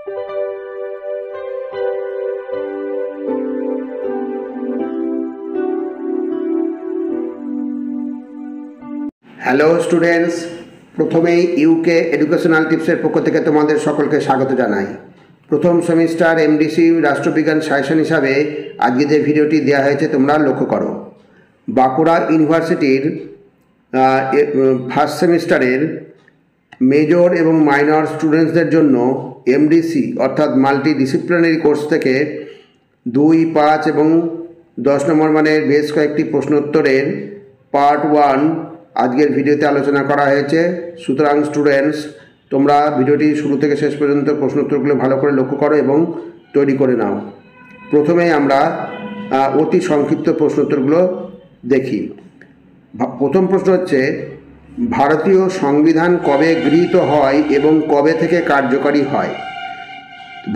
Hello students, প্রথমেই UK educational টিপসের পক্ষ থেকে তোমাদের সকলকে স্বাগত জানাই। প্রথম সেমিস্টার এমডিসি রাষ্ট্রবিজ্ঞান সাজেশন হিসাবে আজকে যে ভিডিওটি দেওয়া হয়েছে তোমরা লক্ষ্য করো। বাঁকুড়া ইউনিভার্সিটির ফার্স্ট সেমিস্টারের মেজর এবং মাইনর স্টুডেন্টসদের জন্য এমডিসি অর্থাৎ মাল্টি ডিসিপ্লিনারি কোর্স থেকে 2, 5 এবং 10 নম্বর মানের বেশ কয়েকটি প্রশ্নোত্তরের পার্ট 1 আজকের ভিডিওতে আলোচনা করা হয়েছে। সুতরাং স্টুডেন্টস, তোমরা ভিডিওটি শুরু থেকে শেষ পর্যন্ত প্রশ্নোত্তরগুলো ভালো করে লক্ষ্য করো এবং তৈরি করে নাও। প্রথমেই আমরা অতি সংক্ষিপ্ত প্রশ্নোত্তরগুলো দেখি। প্রথম প্রশ্ন হচ্ছে, ভারতীয় সংবিধান কবে গৃহীত হয় এবং কবে থেকে কার্যকরী হয়?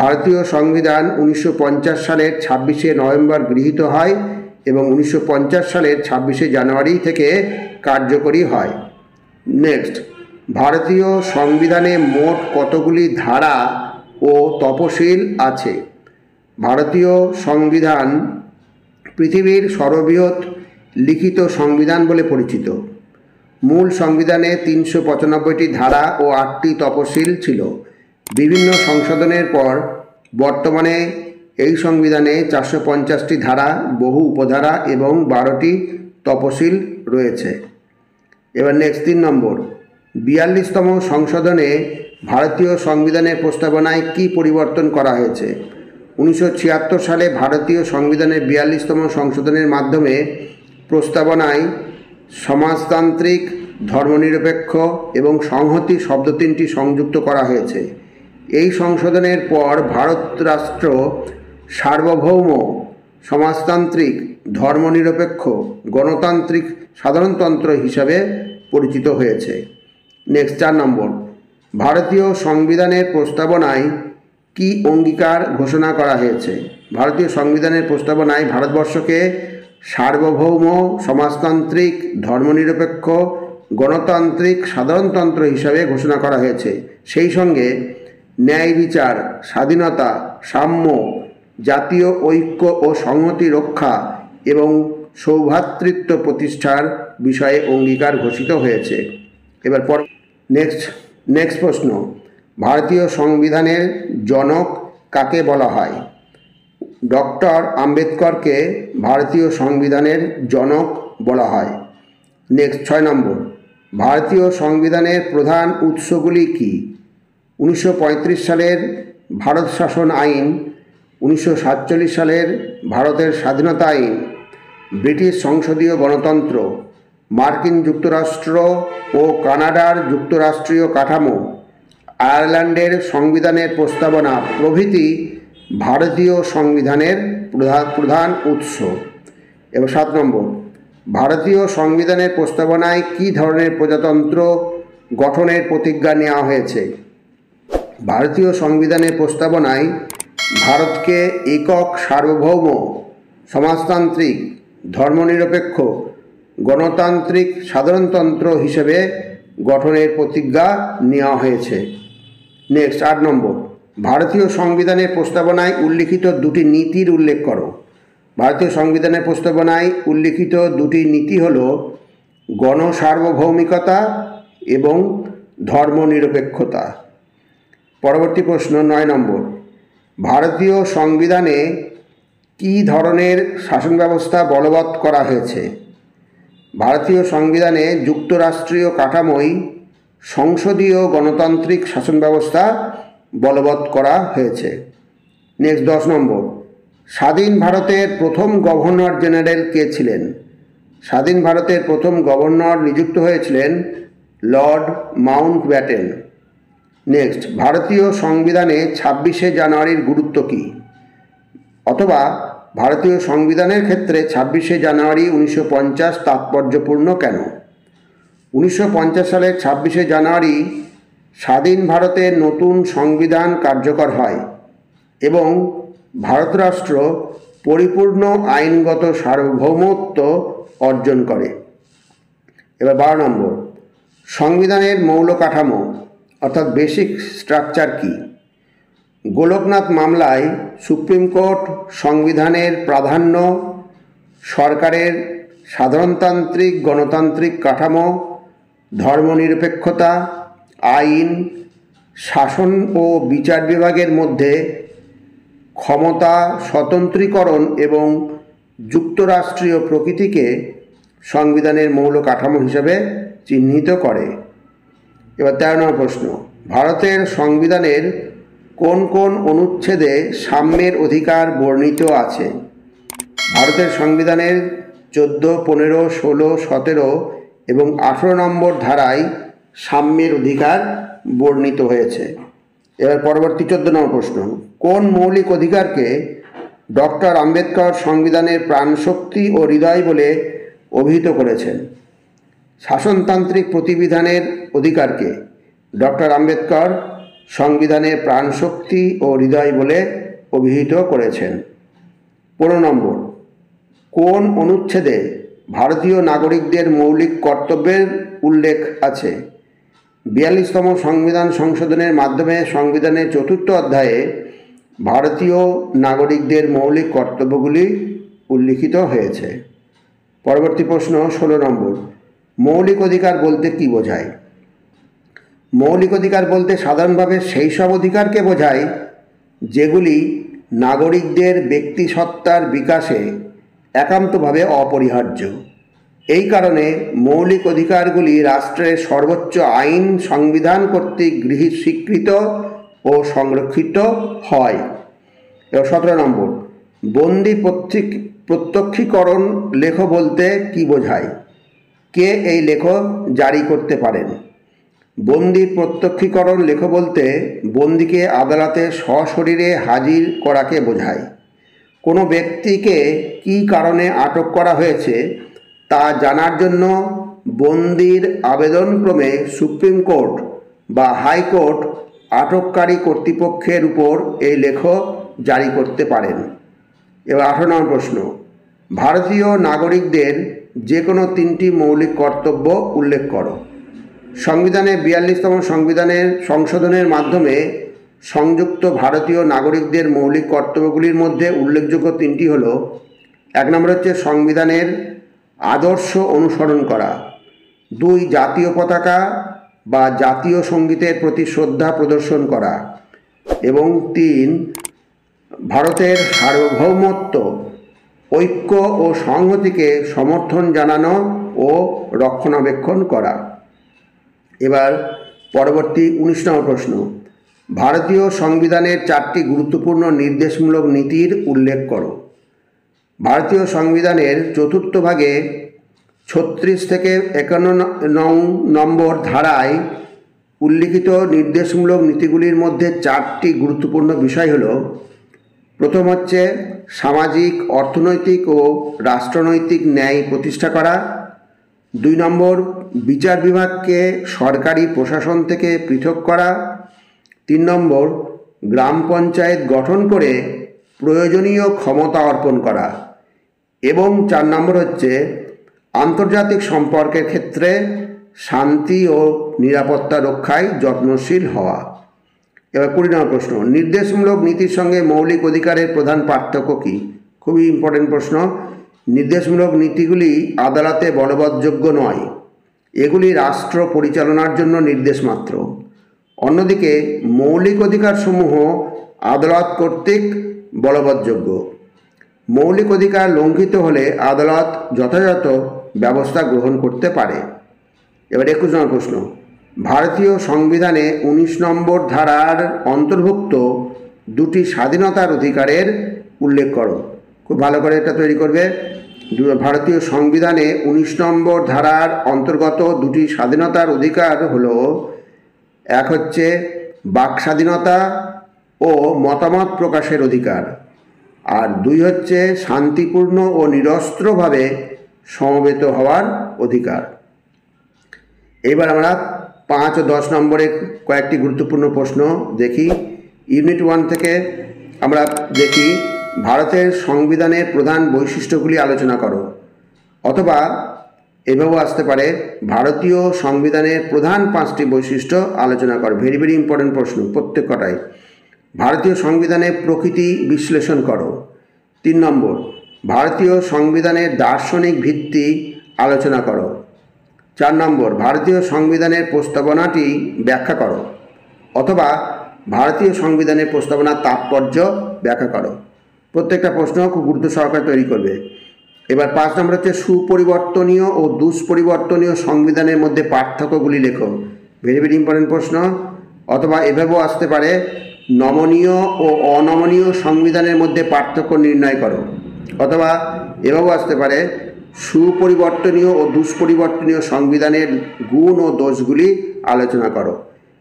ভারতীয় সংবিধান 1950 সালের 26শে নভেম্বর গৃহীত হয় এবং 1950 সালের 26শে জানুয়ারি থেকে কার্যকরী হয়। নেক্সট, ভারতীয় সংবিধানে মোট কতগুলি ধারা ও তফসিল আছে? ভারতীয় সংবিধান পৃথিবীর সর্ববৃহৎ লিখিত সংবিধান বলে পরিচিত। মূল সংবিধানে 395টি ধারা ও 8টি তফসিল ছিল। বিভিন্ন সংশোধনের পর বর্তমানে এই সংবিধানে 450টি ধারা, বহু উপধারা এবং 12টি তফসিল রয়েছে। এবার নেক্সট 3 নম্বর, 42তম সংশোধনে ভারতীয় সংবিধানের প্রস্তাবনায় কি পরিবর্তন করা হয়েছে? 1976 সালে ভারতীয় সংবিধানের 42তম সংশোধনের মাধ্যমে প্রস্তাবনায় সমাজতান্ত্রিক, ধর্মনিরপেক্ষ এবং সংহতি শব্দ 3টি সংযুক্ত করা হয়েছে। এই সংশোধনের পর ভারত রাষ্ট্র সার্বভৌম, সমাজতান্ত্রিক, ধর্মনিরপেক্ষ, গণতান্ত্রিক সাধারণতন্ত্র হিসাবে পরিচিত হয়েছে। নেক্সট 4 নম্বর, ভারতীয় সংবিধানের প্রস্তাবনায় কি অঙ্গীকার ঘোষণা করা হয়েছে? ভারতীয় সংবিধানের প্রস্তাবনায় ভারতবর্ষকে সার্বভৌম, সমাজতান্ত্রিক, ধর্মনিরপেক্ষ, গণতান্ত্রিক সাধারণতন্ত্র হিসাবে ঘোষণা করা হয়েছে। সেই সঙ্গে ন্যায় বিচার, স্বাধীনতা, সাম্য, জাতীয় ঐক্য ও সংহতি রক্ষা এবং সৌভ্রাতৃত্ব প্রতিষ্ঠার বিষয়ে অঙ্গীকার ঘোষিত হয়েছে। এবার নেক্সট প্রশ্ন, ভারতীয় সংবিধানের জনক কাকে বলা হয়? ডক্টর আম্বেদকরকে ভারতীয় সংবিধানের জনক বলা হয়। নেক্সট 6 নম্বর, ভারতীয় সংবিধানের প্রধান উৎসগুলি কী? 1935 সালের ভারত শাসন আইন, 1947 সালের ভারতের স্বাধীনতা আইন, ব্রিটিশ সংসদীয় গণতন্ত্র, মার্কিন যুক্তরাষ্ট্র ও কানাডার যুক্তরাষ্ট্রীয় কাঠামো, আয়ারল্যান্ডের সংবিধানের প্রস্তাবনা প্রভৃতি ভারতীয় সংবিধানের প্রধান উৎস। এবং 7 নম্বর, ভারতীয় সংবিধানের প্রস্তাবনায় কী ধরনের প্রজাতন্ত্র গঠনের প্রতিজ্ঞা নেওয়া হয়েছে? ভারতীয় সংবিধানের প্রস্তাবনায় ভারতকে একক সার্বভৌম, সমাজতান্ত্রিক, ধর্মনিরপেক্ষ, গণতান্ত্রিক সাধারণতন্ত্র হিসেবে গঠনের প্রতিজ্ঞা নেওয়া হয়েছে। নেক্সট 8 নম্বর, ভারতীয় সংবিধানের প্রস্তাবনায় উল্লিখিত 2টি নীতির উল্লেখ করো। ভারতীয় সংবিধানের প্রস্তাবনায় উল্লিখিত 2টি নীতি হল গণসার্বভৌমিকতা এবং ধর্মনিরপেক্ষতা। পরবর্তী প্রশ্ন 9 নম্বর, ভারতীয় সংবিধানে কী ধরনের শাসন ব্যবস্থা বলবৎ করা হয়েছে? ভারতীয় সংবিধানে যুক্তরাষ্ট্রীয় কাঠামোয় সংসদীয় গণতান্ত্রিক শাসন ব্যবস্থা বলবৎ করা হয়েছে। নেক্সট 10 নম্বর, স্বাধীন ভারতের প্রথম গভর্নর জেনারেল কে ছিলেন? স্বাধীন ভারতের প্রথম গভর্নর নিযুক্ত হয়েছিলেন লর্ড মাউন্টব্যাটেন। নেক্সট, ভারতীয় সংবিধানে 26শে জানুয়ারির গুরুত্ব কী? অথবা ভারতীয় সংবিধানের ক্ষেত্রে 26শে জানুয়ারি 1950 তাৎপর্যপূর্ণ কেন? 1950 সালের 26শে জানুয়ারি স্বাধীন ভারতের নতুন সংবিধান কার্যকর হয় এবং ভারত রাষ্ট্র পরিপূর্ণ আইনগত সার্বভৌমত্ব অর্জন করে। এবার 12 নম্বর, সংবিধানের মৌল কাঠামো অর্থাৎ বেসিক স্ট্রাকচার কী? গোলকনাথ মামলায় সুপ্রিম কোর্ট সংবিধানের প্রাধান্য, সরকারের সাধারণতান্ত্রিক গণতান্ত্রিক কাঠামো, ধর্মনিরপেক্ষতা, আইন, শাসন ও বিচার বিভাগের মধ্যে ক্ষমতা স্বতন্ত্রীকরণ এবং যুক্তরাষ্ট্রীয় প্রকৃতিকে সংবিধানের মৌল কাঠামো হিসেবে চিহ্নিত করে। এবার 13 নম্বর প্রশ্ন, ভারতের সংবিধানের কোন কোন অনুচ্ছেদে সাম্যের অধিকার বর্ণিত আছে? ভারতের সংবিধানের 14, 15, 16, 17 এবং 18 নম্বর ধারায় সাম্যের অধিকার বর্ণিত হয়েছে। এবার পরবর্তী 14 নম্বর প্রশ্ন, কোন মৌলিক অধিকারকে ডক্টর আম্বেদকর সংবিধানের প্রাণশক্তি ও হৃদয় বলে অভিহিত করেছেন? শাসনতান্ত্রিক প্রতিবিধানের অধিকারকে ডক্টর আম্বেদকর সংবিধানের প্রাণশক্তি ও হৃদয় বলে অভিহিত করেছেন। 15 নম্বর, কোন অনুচ্ছেদে ভারতীয় নাগরিকদের মৌলিক কর্তব্যের উল্লেখ আছে? 42তম সংবিধান সংশোধনের মাধ্যমে সংবিধানের 4th অধ্যায়ে ভারতীয় নাগরিকদের মৌলিক কর্তব্যগুলি উল্লিখিত হয়েছে। পরবর্তী প্রশ্ন 16 নম্বর, মৌলিক অধিকার বলতে কী বোঝায়? মৌলিক অধিকার বলতে সাধারণভাবে সেই সব অধিকারকে বোঝায় যেগুলি নাগরিকদের ব্যক্তিসত্তার বিকাশে একান্তভাবে অপরিহার্য। এই কারণে মৌলিক অধিকারগুলি রাষ্ট্রের সর্বোচ্চ আইন সংবিধান কর্তৃক গৃহীত, স্বীকৃত ও সংরক্ষিত হয়। এবার 17 নম্বর, বন্দি প্রত্যক্ষীকরণ লেখ বলতে কী বোঝায়? কে এই লেখ জারি করতে পারেন? বন্দি প্রত্যক্ষীকরণ লেখ বলতে বন্দিকে আদালতে সশরীরে হাজির করাকে বোঝায়। কোনো ব্যক্তিকে কী কারণে আটক করা হয়েছে তা জানার জন্য বন্দির আবেদনক্রমে সুপ্রিম কোর্ট বা হাইকোর্ট আটককারী কর্তৃপক্ষের উপর এই লেখ জারি করতে পারেন। এবার 18 নম্বর প্রশ্ন, ভারতীয় নাগরিকদের যে কোনো 3টি মৌলিক কর্তব্য উল্লেখ করো। সংবিধানের 42তম সংবিধানের সংশোধনের মাধ্যমে সংযুক্ত ভারতীয় নাগরিকদের মৌলিক কর্তব্যগুলির মধ্যে উল্লেখযোগ্য 3টি হল, 1 নম্বর হচ্ছে সংবিধানের আদর্শ অনুসরণ করা, 2 জাতীয় পতাকা বা জাতীয় সঙ্গীতের প্রতি শ্রদ্ধা প্রদর্শন করা এবং 3 ভারতের সার্বভৌমত্ব, ঐক্য ও সংহতিকে সমর্থন জানানো ও রক্ষণাবেক্ষণ করা। এবার পরবর্তী 19 নম্বর প্রশ্ন, ভারতীয় সংবিধানের 4টি গুরুত্বপূর্ণ নির্দেশমূলক নীতির উল্লেখ করো। ভারতীয় সংবিধানের 4th ভাগে 36 থেকে 51 নম্বর ধারায় উল্লিখিত নির্দেশমূলক নীতিগুলির মধ্যে 4টি গুরুত্বপূর্ণ বিষয় হল, প্রথম হচ্ছে সামাজিক, অর্থনৈতিক ও রাষ্ট্রনৈতিক ন্যায় প্রতিষ্ঠা করা, 2 নম্বর বিচার বিভাগকে সরকারি প্রশাসন থেকে পৃথক করা, 3 নম্বর গ্রাম পঞ্চায়েত গঠন করে প্রয়োজনীয় ক্ষমতা অর্পণ করা এবং 4 নম্বর হচ্ছে আন্তর্জাতিক সম্পর্কের ক্ষেত্রে শান্তি ও নিরাপত্তা রক্ষায় যত্নশীল হওয়া। এবার 20 নম্বর প্রশ্ন, নির্দেশমূলক নীতির সঙ্গে মৌলিক অধিকারের প্রধান পার্থক্য কী? খুবই ইম্পর্টেন্ট প্রশ্ন। নির্দেশমূলক নীতিগুলি আদালতে বলবৎযোগ্য নয়, এগুলি রাষ্ট্র পরিচালনার জন্য নির্দেশ মাত্র। অন্যদিকে মৌলিক অধিকারসমূহ আদালত কর্তৃক বলবৎযোগ্য। মৌলিক অধিকার লঙ্ঘিত হলে আদালত যথাযথ ব্যবস্থা গ্রহণ করতে পারে। এবার 21 নম্বর প্রশ্ন, ভারতীয় সংবিধানে 19 নম্বর ধারার অন্তর্ভুক্ত 2টি স্বাধীনতার অধিকারের উল্লেখ করো। খুব ভালো করে এটা তৈরি করবে। ভারতীয় সংবিধানে 19 নম্বর ধারার অন্তর্গত 2টি স্বাধীনতার অধিকার হলো, এক হচ্ছে বাক স্বাধীনতা ও মতামত প্রকাশের অধিকার, আর 2 হচ্ছে শান্তিপূর্ণ ও নিরস্ত্রভাবে সমবেত হওয়ার অধিকার। এবার আমরা 5 ও 10 নম্বরের কয়েকটি গুরুত্বপূর্ণ প্রশ্ন দেখি। ইউনিট 1 থেকে আমরা দেখি, ভারতের সংবিধানের প্রধান বৈশিষ্ট্যগুলি আলোচনা করো, অথবা এভাবেও আসতে পারে, ভারতীয় সংবিধানের প্রধান 5টি বৈশিষ্ট্য আলোচনা করো। ভেরি ভেরি ইম্পর্টেন্ট প্রশ্ন প্রত্যেক কটাই। ভারতীয় সংবিধানের প্রকৃতি বিশ্লেষণ করো। 3 নম্বর, ভারতীয় সংবিধানের দার্শনিক ভিত্তি আলোচনা করো। 4 নম্বর, ভারতীয় সংবিধানের প্রস্তাবনাটি ব্যাখ্যা করো, অথবা ভারতীয় সংবিধানের প্রস্তাবনার তাৎপর্য ব্যাখ্যা করো। প্রত্যেকটা প্রশ্ন খুব গুরুত্ব সহকারে তৈরি করবে। এবার 5 নম্বর হচ্ছে সুপরিবর্তনীয় ও দুষ্পরিবর্তনীয় সংবিধানের মধ্যে পার্থক্যগুলি লেখো। ভেরি ভেরি ইম্পর্টেন্ট প্রশ্ন। অথবা এভাবেও আসতে পারে, নমনীয় ও অনমনীয় সংবিধানের মধ্যে পার্থক্য নির্ণয় করো। অথবা এভাবেও আসতে পারে, সুপরিবর্তনীয় ও দুষ্পরিবর্তনীয় সংবিধানের গুণ ও দোষগুলি আলোচনা করো।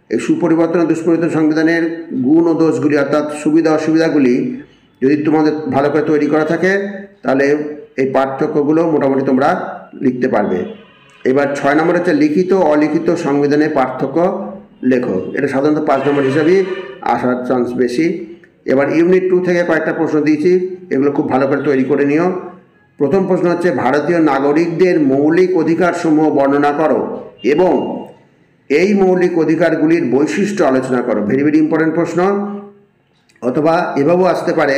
এই সুপরিবর্তন ও দুষ্পরিবর্তন সংবিধানের গুণ ও দোষগুলি অর্থাৎ সুবিধা অসুবিধাগুলি যদি তোমাদের ভালো করে তৈরি করা থাকে তাহলে এই পার্থক্যগুলো মোটামুটি তোমরা লিখতে পারবে। এবার 6 নম্বর হচ্ছে লিখিত ও অলিখিত সংবিধানের পার্থক্য লেখো। এটা সাধারণত 5 নম্বর হিসাবেই আসার চান্স বেশি। এবার ইউনিট 2 থেকে কয়েকটা প্রশ্ন দিয়েছি, এগুলো খুব ভালো করে তৈরি করে নিও। প্রথম প্রশ্ন হচ্ছে ভারতীয় নাগরিকদের মৌলিক অধিকারসমূহ বর্ণনা করো এবং এই মৌলিক অধিকারগুলির বৈশিষ্ট্য আলোচনা করো। ভেরি ভেরি ইম্পর্টেন্ট প্রশ্ন। অথবা এভাবেও আসতে পারে,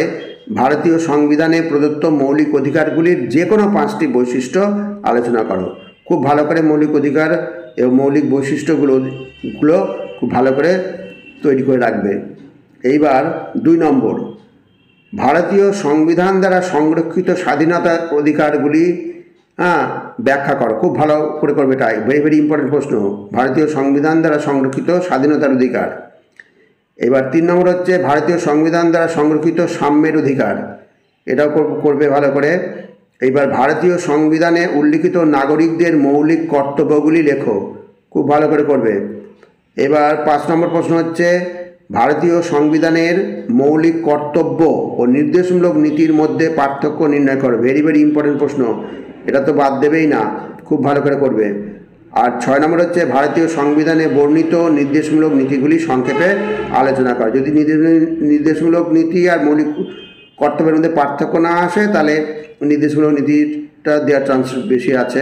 ভারতীয় সংবিধানে প্রদত্ত মৌলিক অধিকারগুলির যে কোনো 5টি বৈশিষ্ট্য আলোচনা করো। খুব ভালো করে মৌলিক অধিকার এবং মৌলিক বৈশিষ্ট্যগুলো খুব ভালো করে তৈরি করে রাখবে। এইবার 2 নম্বর, ভারতীয় সংবিধান দ্বারা সংরক্ষিত স্বাধীনতার অধিকারগুলি ব্যাখ্যা করো। খুব ভালো করে করবে, এটাই ভেরি ভেরি ইম্পর্টেন্ট প্রশ্ন। ভারতীয় সংবিধান দ্বারা সংরক্ষিত স্বাধীনতার অধিকার। এবার 3 নম্বর হচ্ছে ভারতীয় সংবিধান দ্বারা সংরক্ষিত সাম্যের অধিকার। এটাও করবে ভালো করে। এইবার ভারতীয় সংবিধানে উল্লিখিত নাগরিকদের মৌলিক কর্তব্যগুলি লেখো। খুব ভালো করে করবে। এবার 5 নম্বর প্রশ্ন হচ্ছে ভারতীয় সংবিধানের মৌলিক কর্তব্য ও নির্দেশমূলক নীতির মধ্যে পার্থক্য নির্ণয় করো। ভেরি ভেরি ইম্পর্টেন্ট প্রশ্ন, এটা তো বাদ দেবেই না, খুব ভালো করে করবে। আর 6 নম্বর হচ্ছে ভারতীয় সংবিধানে বর্ণিত নির্দেশমূলক নীতিগুলি সংক্ষেপে আলোচনা করে। যদি নির্দেশমূলক নীতি আর মৌলিক কর্তব্যের মধ্যে পার্থক্য না আসে তাহলে নির্দেশমূলক নীতিটা দেওয়ার চান্স বেশি আছে।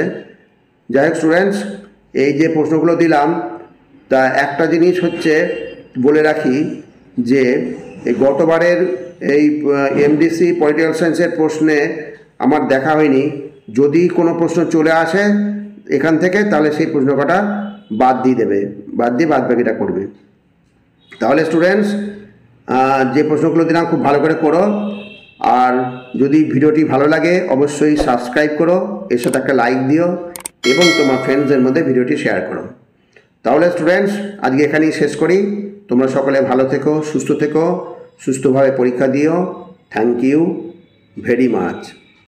যাই হোক স্টুডেন্টস, এই যে প্রশ্নগুলো দিলাম তা একটা জিনিস হচ্ছে বলে রাখি যে এই গতবারের এই এমডিসি পলিটিক্যাল সায়েন্সের প্রশ্নে আমার দেখা হয়নি। যদি কোনো প্রশ্ন চলে আসে এখান থেকে তাহলে সেই প্রশ্ন কটা বাদ দিয়ে দেবে, বাদ দিয়ে বাদ বাকিটা করবে। তাহলে স্টুডেন্টস, যে প্রশ্নগুলো দিলাম খুব ভালো করে করো। আর যদি ভিডিওটি ভালো লাগে অবশ্যই সাবস্ক্রাইব করো, এর সাথে একটা লাইক দিও এবং তোমার ফ্রেন্ডসদের মধ্যে ভিডিওটি শেয়ার করো। তাহলে স্টুডেন্টস, আজকে এখানেই শেষ করি। তোমরা সকলে ভালো থেকো, সুস্থ থেকো, সুস্থভাবে পরীক্ষা দিও। Thank you very much.